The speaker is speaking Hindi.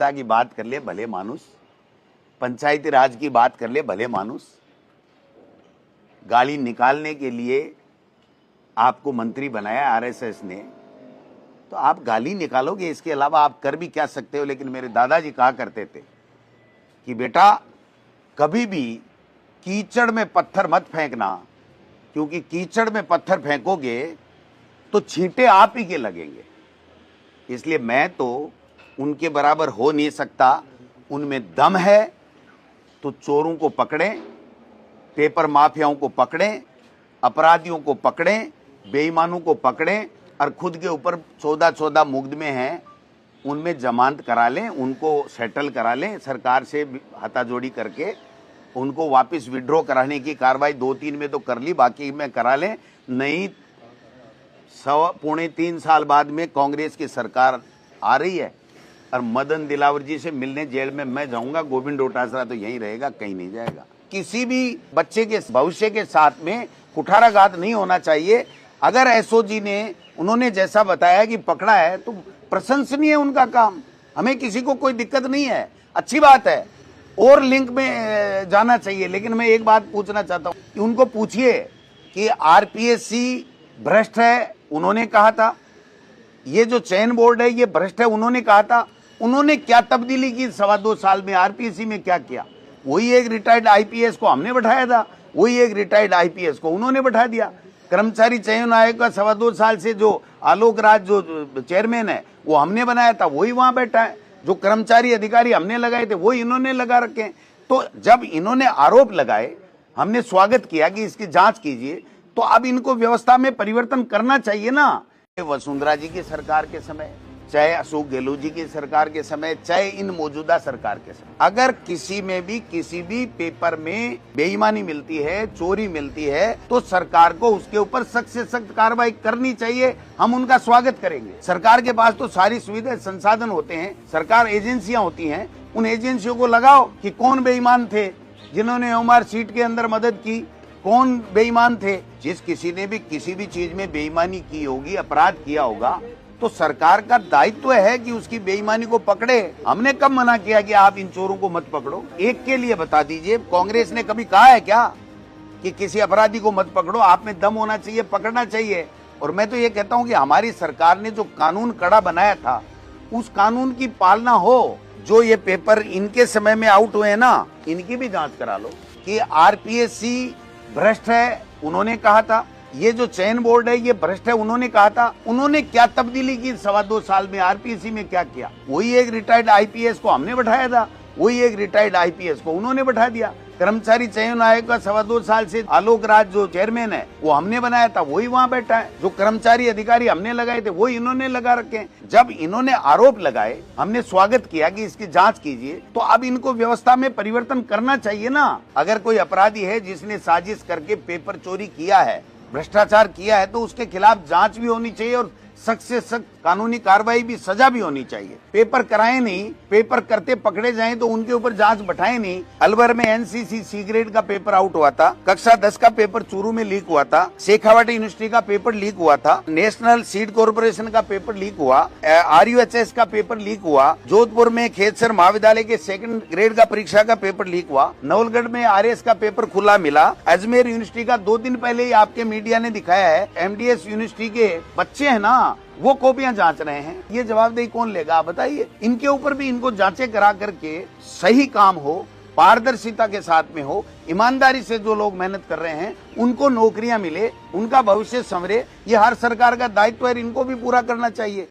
की बात कर ले भले मानुस, पंचायती राज की बात कर ले भले मानुस, गाली निकालने के लिए आपको मंत्री बनाया आरएसएस ने, तो आप गाली निकालोगे, इसके अलावा आप कर भी क्या सकते हो। लेकिन मेरे दादाजी कहा करते थे कि बेटा कभी भी कीचड़ में पत्थर मत फेंकना, क्योंकि कीचड़ में पत्थर फेंकोगे तो छींटे आप ही के लगेंगे। इसलिए मैं तो उनके बराबर हो नहीं सकता। उनमें दम है तो चोरों को पकड़ें, पेपर माफियाओं को पकड़ें, अपराधियों को पकड़ें, बेईमानों को पकड़ें और खुद के ऊपर 14 मुकदमे हैं, उनमें जमानत करा लें, उनको सेटल करा लें, सरकार से हथाजोड़ी करके उनको वापस विड्रॉ कराने की कार्रवाई 2-3 में तो कर ली, बाकी में करा लें। नहीं 2.25-3 साल बाद में कांग्रेस की सरकार आ रही है और मदन दिलावर जी से मिलने जेल में मैं जाऊंगा, गोविंद डोटासरा तो यहीं रहेगा, कहीं नहीं जाएगा। किसी भी बच्चे के भविष्य के साथ में कुठाराघात नहीं होना चाहिए। अगर एसओजी ने उन्होंने जैसा बताया कि पकड़ा है तो प्रशंसनीय है उनका काम, हमें किसी को कोई दिक्कत नहीं है, अच्छी बात है, और लिंक में जाना चाहिए। लेकिन मैं एक बात पूछना चाहता हूं कि उनको पूछिए कि आरपीएससी भ्रष्ट है, उन्होंने कहा था, ये जो चयन बोर्ड है ये भ्रष्ट है, उन्होंने कहा था। उन्होंने क्या तब्दीली की 2.25 साल में, आरपीएससी में क्या किया? वही एक रिटायर्ड आईपीएस को हमने बैठाया था, वही एक रिटायर्ड आईपीएस को उन्होंने बैठा दिया। कर्मचारी चयन आयोग का 2.25 साल से जो आलोक राज जो चेयरमैन है वो हमने बनाया था, वही वहां बैठा है। जो कर्मचारी अधिकारी हमने लगाए थे वही इन्होंने लगा रखे। तो जब इन्होंने आरोप लगाए, हमने स्वागत किया कि इसकी जांच कीजिए, तो अब इनको व्यवस्था में परिवर्तन करना चाहिए ना। वसुंधरा जी की सरकार के समय, चाहे अशोक गहलोत जी की सरकार के समय, चाहे इन मौजूदा सरकार के समय, अगर किसी में भी किसी भी पेपर में बेईमानी मिलती है, चोरी मिलती है, तो सरकार को उसके ऊपर सख्त से सख्त कार्रवाई करनी चाहिए। हम उनका स्वागत करेंगे। सरकार के पास तो सारी सुविधा संसाधन होते हैं, सरकार एजेंसियां होती हैं, उन एजेंसियों को लगाओ कि कौन बेईमान थे जिन्होंने ओमआर सीट के अंदर मदद की, कौन बेईमान थे। जिस किसी ने भी किसी भी चीज में बेईमानी की होगी, अपराध किया होगा, तो सरकार का दायित्व है कि उसकी बेईमानी को पकड़े। हमने कब मना किया कि आप इन चोरों को मत पकड़ो? एक के लिए बता दीजिए, कांग्रेस ने कभी कहा है क्या कि किसी अपराधी को मत पकड़ो? आप में दम होना चाहिए, पकड़ना चाहिए। और मैं तो ये कहता हूं कि हमारी सरकार ने जो कानून कड़ा बनाया था, उस कानून की पालना हो। जो ये पेपर इनके समय में आउट हुए हैं ना, इनकी भी जांच करा लो कि आरपीएससी भ्रष्ट है, उन्होंने कहा था। ये जो चयन बोर्ड है ये भ्रष्ट है, उन्होंने कहा था। उन्होंने क्या तब्दीली की 2.25 साल में, आरपीएससी में क्या किया? वही एक रिटायर्ड आईपीएस को हमने बैठाया था, वही एक रिटायर्ड आईपीएस को उन्होंने बैठा दिया। कर्मचारी चयन आयोग का 2.25 साल से आलोक राज जो चेयरमैन है वो हमने बनाया था, वही वहां बैठा है। जो कर्मचारी अधिकारी हमने लगाए थे वही इन्होंने लगा रखे। जब इन्होंने आरोप लगाए, हमने स्वागत किया कि इसकी जांच कीजिए, तो अब इनको व्यवस्था में परिवर्तन करना चाहिए ना। अगर कोई अपराधी है जिसने साजिश करके पेपर चोरी किया है, भ्रष्टाचार किया है, तो उसके खिलाफ जांच भी होनी चाहिए और सख्त से सख्त कानूनी कार्रवाई भी, सजा भी होनी चाहिए। पेपर कराए नहीं, पेपर करते पकड़े जाएं तो उनके ऊपर जांच बैठाए नहीं। अलवर में एनसीसी सी ग्रेड का पेपर आउट हुआ था, कक्षा 10 का पेपर चूरू में लीक हुआ था, शेखावाटी यूनिवर्सिटी का पेपर लीक हुआ था, नेशनल सीड कॉर्पोरेशन का पेपर लीक हुआ, आरयूएचएस का पेपर लीक हुआ, जोधपुर में खेतसर महाविद्यालय के 2nd ग्रेड का परीक्षा का पेपर लीक हुआ, नवलगढ़ में आरएस का पेपर खुला मिला, अजमेर यूनिवर्सिटी का 2 दिन पहले ही आपके मीडिया ने दिखाया है, एमडीएस यूनिवर्सिटी के बच्चे है ना, वो कॉपियां जांच रहे हैं। ये जवाबदेही कौन लेगा, आप बताइए। इनके ऊपर भी इनको जांचें करा करके सही काम हो, पारदर्शिता के साथ में हो, ईमानदारी से जो लोग मेहनत कर रहे हैं उनको नौकरियां मिले, उनका भविष्य संवरे। ये हर सरकार का दायित्व है, इनको भी पूरा करना चाहिए।